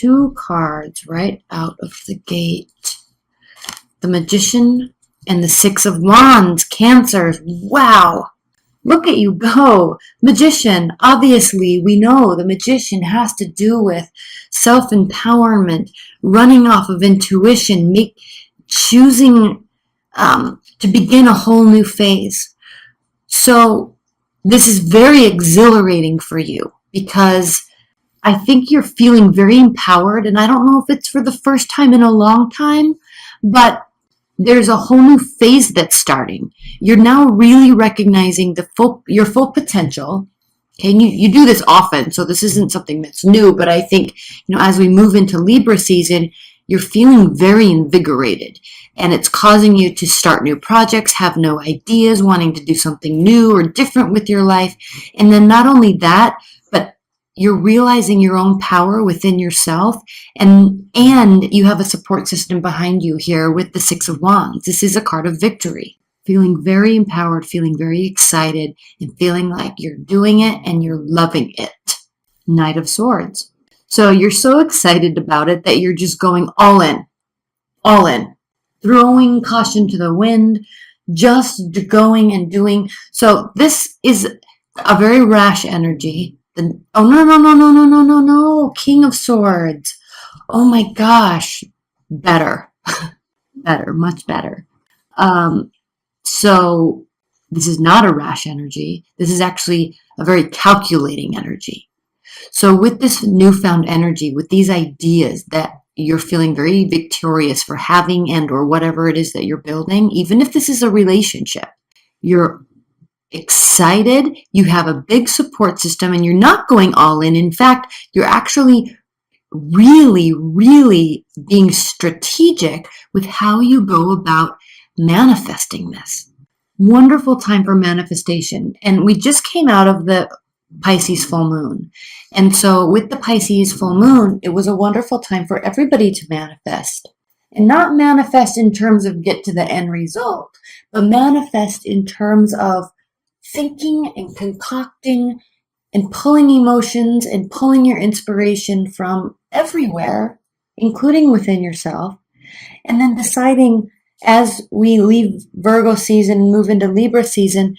two cards right out of the gate. The Magician and the Six of Wands, Cancers. Wow. Look at you go. Magician, obviously, we know the Magician has to do with self-empowerment, running off of intuition, choosing to begin a whole new phase. So this is very exhilarating for you because I think you're feeling very empowered, and I don't know if it's for the first time in a long time, but there's a whole new phase that's starting. You're now really recognizing your full potential. Okay, and you do this often, so this isn't something that's new, but I think, as we move into Libra season, you're feeling very invigorated, and it's causing you to start new projects, have no ideas, wanting to do something new or different with your life. And then not only that, but you're realizing your own power within yourself, and you have a support system behind you here with the Six of Wands. This is a card of victory. Feeling very empowered, feeling very excited, and feeling like you're doing it and you're loving it. Knight of Swords. So you're so excited about it that you're just going all in, throwing caution to the wind, just going and doing. So this is a very rash energy. Oh, no. King of Swords. Oh my gosh. Better. Better, much better. So this is not a rash energy. This is actually a very calculating energy. So with this newfound energy, with these ideas that you're feeling very victorious for having and or whatever it is that you're building, even if this is a relationship, you're excited, you have a big support system, and you're not going all in. In fact, you're actually really, really being strategic with how you go about manifesting this. Wonderful time for manifestation. And we just came out of the Pisces full moon. And so with the Pisces full moon, it was a wonderful time for everybody to manifest. And not manifest in terms of get to the end result, but manifest in terms of thinking and concocting and pulling emotions and pulling your inspiration from everywhere, including within yourself, and then deciding as we leave Virgo season and move into Libra season,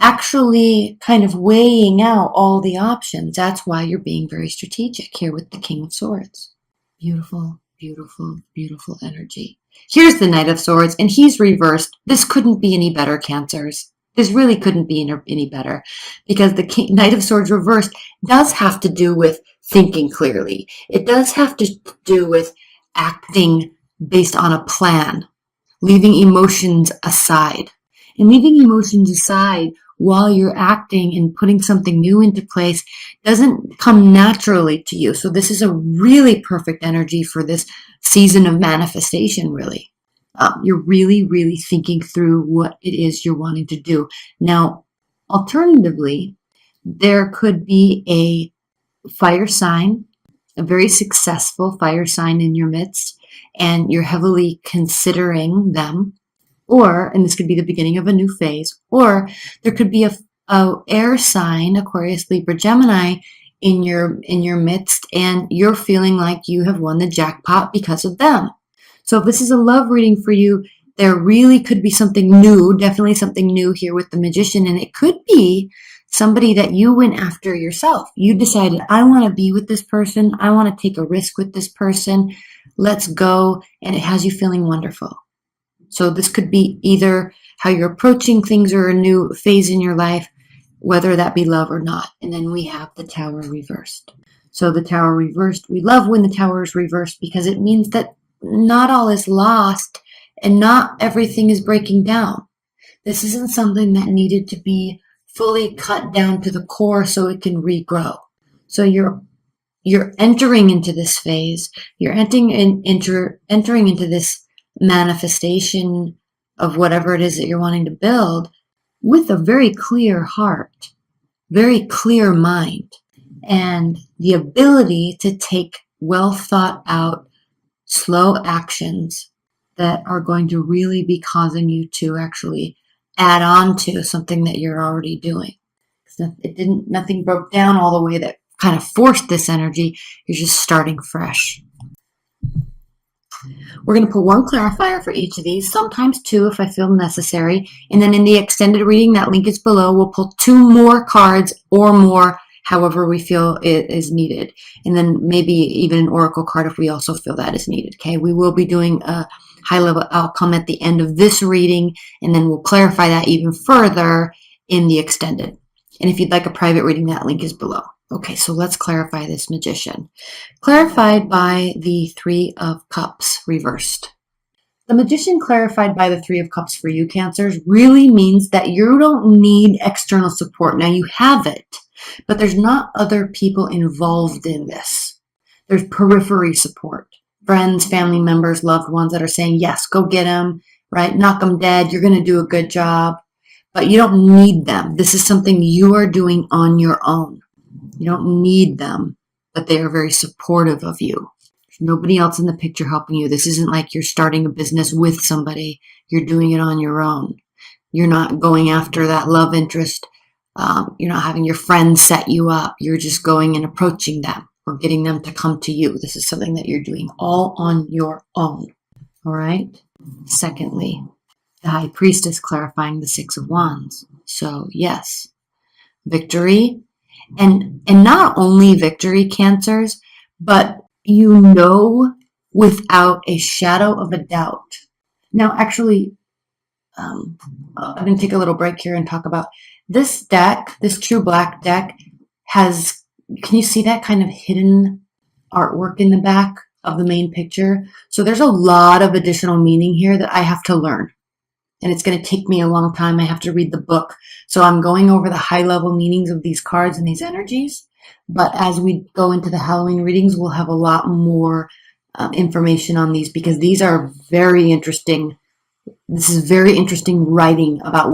actually kind of weighing out all the options. That's why you're being very strategic here with the King of Swords. Beautiful, beautiful, beautiful energy. Here's the Knight of Swords, and he's reversed. This couldn't be any better, Cancers. This really couldn't be any better, because the Knight of Swords reversed does have to do with thinking clearly. It does have to do with acting based on a plan, leaving emotions aside. And leaving emotions aside while you're acting and putting something new into place doesn't come naturally to you. So this is a really perfect energy for this season of manifestation, really. You're really, really thinking through what it is you're wanting to do. Now, alternatively, there could be a fire sign, a very successful fire sign in your midst, and you're heavily considering them. And this could be the beginning of a new phase, or there could be a air sign, Aquarius, Libra, Gemini, in your midst, and you're feeling like you have won the jackpot because of them. So if this is a love reading for you, there really could be something new, definitely something new here with the Magician, and it could be somebody that you went after yourself. You decided, I want to be with this person, I want to take a risk with this person, let's go, and it has you feeling wonderful. So this could be either how you're approaching things or a new phase in your life, whether that be love or not. And then we have the Tower reversed. So the Tower reversed, we love when the Tower is reversed because it means that not all is lost and not everything is breaking down. This isn't something that needed to be fully cut down to the core so it can regrow. So you're entering into this phase. You're entering into this manifestation of whatever it is that you're wanting to build with a very clear heart, very clear mind, and the ability to take well thought out, slow actions that are going to really be causing you to actually add on to something that you're already doing. Nothing broke down all the way that kind of force this energy. You're just starting fresh. We're going to pull one clarifier for each of these, sometimes two if I feel necessary. And then in the extended reading, that link is below, we'll pull two more cards or more, however we feel it is needed. And then maybe even an oracle card if we also feel that is needed. Okay, we will be doing a high level outcome at the end of this reading, and then we'll clarify that even further in the extended. And if you'd like a private reading, that link is below. Okay, so let's clarify this Magician. Clarified by the Three of Cups reversed. The Magician clarified by the Three of Cups for you, Cancers, really means that you don't need external support. Now you have it, but there's not other people involved in this. There's periphery support. Friends, family members, loved ones that are saying, yes, go get them, right? Knock them dead. You're going to do a good job. But you don't need them. This is something you are doing on your own. You don't need them, but they are very supportive of you. There's nobody else in the picture helping you. This isn't like you're starting a business with somebody. You're doing it on your own. You're not going after that love interest. You're not having your friends set you up. You're just going and approaching them or getting them to come to you. This is something that you're doing all on your own. All right. Secondly, the High Priestess clarifying the Six of Wands. So yes, victory. And not only victory, Cancers, but you know without a shadow of a doubt. Now, actually, I'm going to take a little break here and talk about this deck. This True Black deck has, can you see that kind of hidden artwork in the back of the main picture? So there's a lot of additional meaning here that I have to learn. And it's going to take me a long time. I have to read the book. So I'm going over the high level meanings of these cards and these energies. But as we go into the Halloween readings, we'll have a lot more information on these because these are very interesting. This is very interesting writing about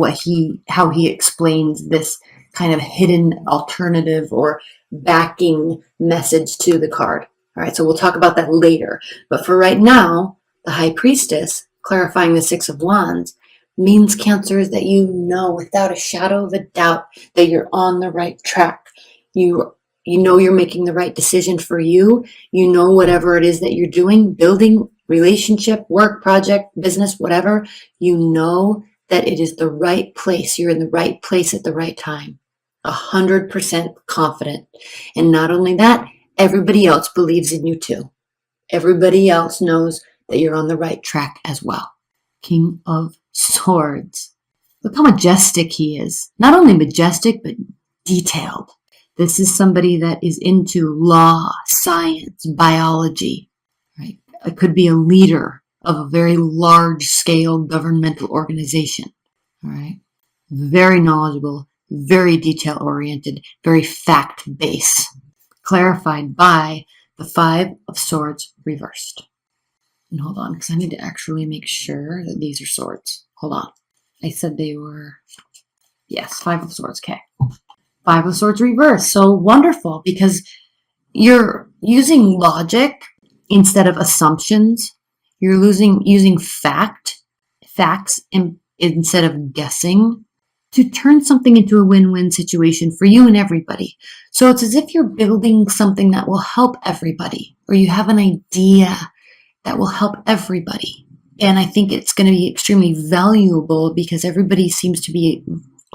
how he explains this kind of hidden alternative or backing message to the card. All right, so we'll talk about that later. But for right now, the High Priestess clarifying the Six of Wands means, Cancers, that you know without a shadow of a doubt that you're on the right track. You know you're making the right decision for you. You know whatever it is that you're doing, building, relationship, work, project, business, whatever, you know that it is the right place. You're in the right place at the right time. 100% confident. And not only that, everybody else believes in you too. Everybody else knows that you're on the right track as well. King of Swords. Look how majestic he is. Not only majestic, but detailed. This is somebody that is into law, science, biology, right? It could be a leader of a very large-scale governmental organization, all right? Very knowledgeable, very detail-oriented, very fact-based. Clarified by the Five of Swords reversed. And hold on, because I need to actually make sure that these are swords. Hold on. I said they were, yes, Five of Swords, okay. Five of Swords reversed. So wonderful, because you're using logic instead of assumptions. You're using facts instead of guessing to turn something into a win-win situation for you and everybody. So it's as if you're building something that will help everybody, or you have an idea that will help everybody. And I think it's going to be extremely valuable because everybody seems to be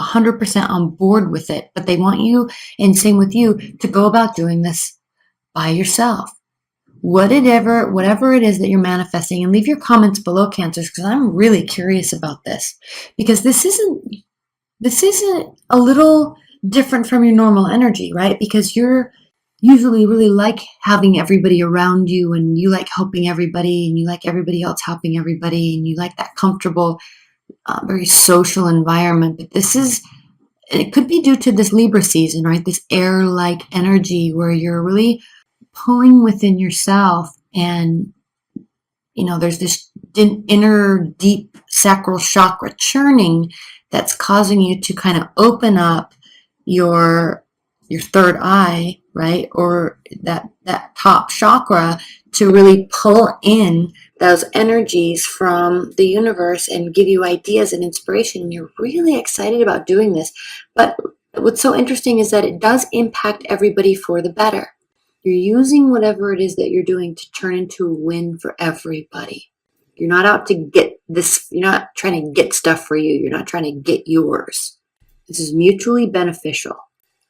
100% on board with it, but they want you, and same with you, to go about doing this by yourself. Whatever it is that you're manifesting, and leave your comments below, Cancers, because I'm really curious about this, because this isn't a little different from your normal energy, right? Because you're usually really like having everybody around you, and you like helping everybody, and you like everybody else helping everybody, and you like that comfortable, very social environment. But it could be due to this Libra season, right? This air-like energy where you're really pulling within yourself, and there's this inner deep sacral chakra churning that's causing you to kind of open up your third eye, right? Or that top chakra to really pull in those energies from the universe and give you ideas and inspiration. And you're really excited about doing this. But What's so interesting is that it does impact everybody for the better. You're using whatever it is that you're doing to turn into a win for everybody. You're not out to get this, you're not trying to get stuff for you. You're not trying to get yours. This is mutually beneficial.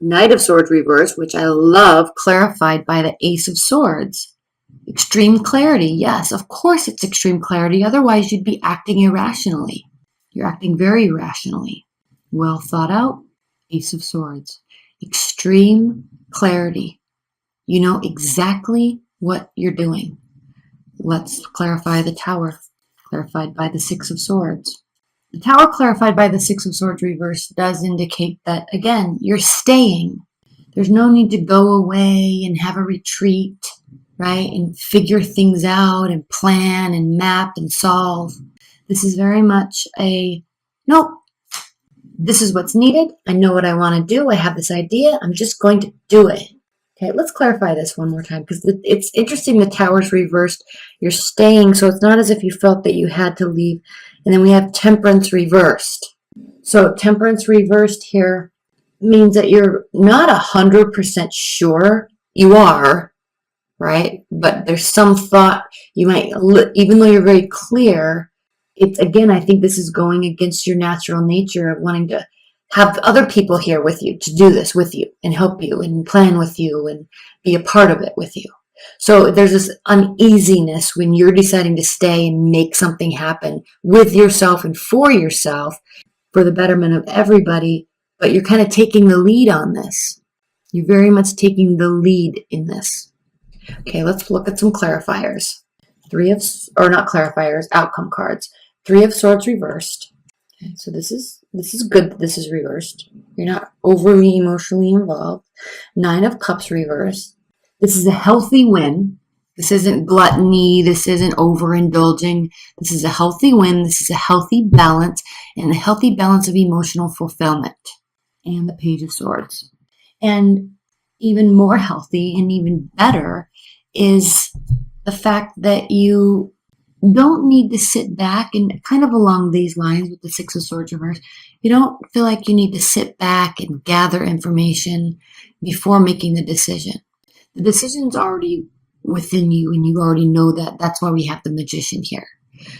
Knight of Swords reverse, which I love, clarified by the Ace of Swords. Extreme clarity. Yes, of course it's extreme clarity. Otherwise, you'd be acting irrationally. You're acting very irrationally. Well thought out. Ace of Swords. Extreme clarity. You know exactly what you're doing. Let's clarify the Tower, clarified by the Six of Swords. The Tower clarified by the Six of Swords reverse does indicate that, again, you're staying. There's no need to go away and have a retreat, right? And figure things out and plan and map and solve. This is very much a, nope, this is what's needed. I know what I want to do. I have this idea. I'm just going to do it. Okay, let's clarify this one more time because it's interesting. The Tower's reversed. You're staying, so it's not as if you felt that you had to leave. And then we have Temperance reversed. So Temperance reversed here means that you're not 100% sure. You are, right? But there's some thought you might, even though you're very clear, it's, again, I think this is going against your natural nature of wanting to have other people here with you to do this with you and help you and plan with you and be a part of it with you. So there's this uneasiness when you're deciding to stay and make something happen with yourself and for yourself for the betterment of everybody, but you're kind of taking the lead on this. You're very much taking the lead in this. Okay, let's look at some clarifiers. Not clarifiers, outcome cards. Three of Swords reversed. Okay, so this is good that this is reversed. You're not overly emotionally involved. Nine of Cups reversed. This is a healthy win. This isn't gluttony. This isn't overindulging. This is a healthy win. This is a healthy balance and a healthy balance of emotional fulfillment. And the Page of Swords. And even more healthy and even better is the fact that you don't need to sit back and kind of along these lines with the Six of Swords reverse. You don't feel like you need to sit back and gather information before making the decision. The decision's already within you and you already know that. That's why we have the Magician here.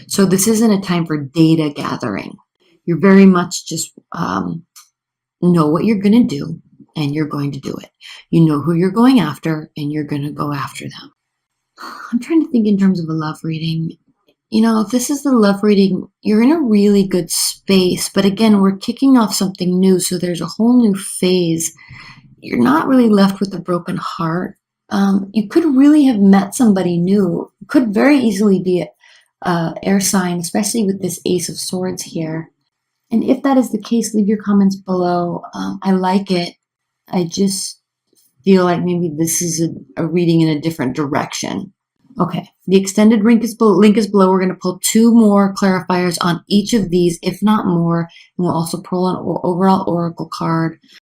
So this isn't a time for data gathering. You're very much just know what you're going to do and you're going to do it. You know who you're going after and you're going to go after them. I'm trying to think in terms of a love reading. You know, if this is the love reading, you're in a really good space. But again, we're kicking off something new. So there's a whole new phase. You're not really left with a broken heart. You could really have met somebody new. Could very easily be an air sign, especially with this Ace of Swords here. And if that is the case, leave your comments below. I like it. I just feel like maybe this is a reading in a different direction. Okay, the extended link is below. We're going to pull two more clarifiers on each of these, if not more. And we'll also pull an overall oracle card.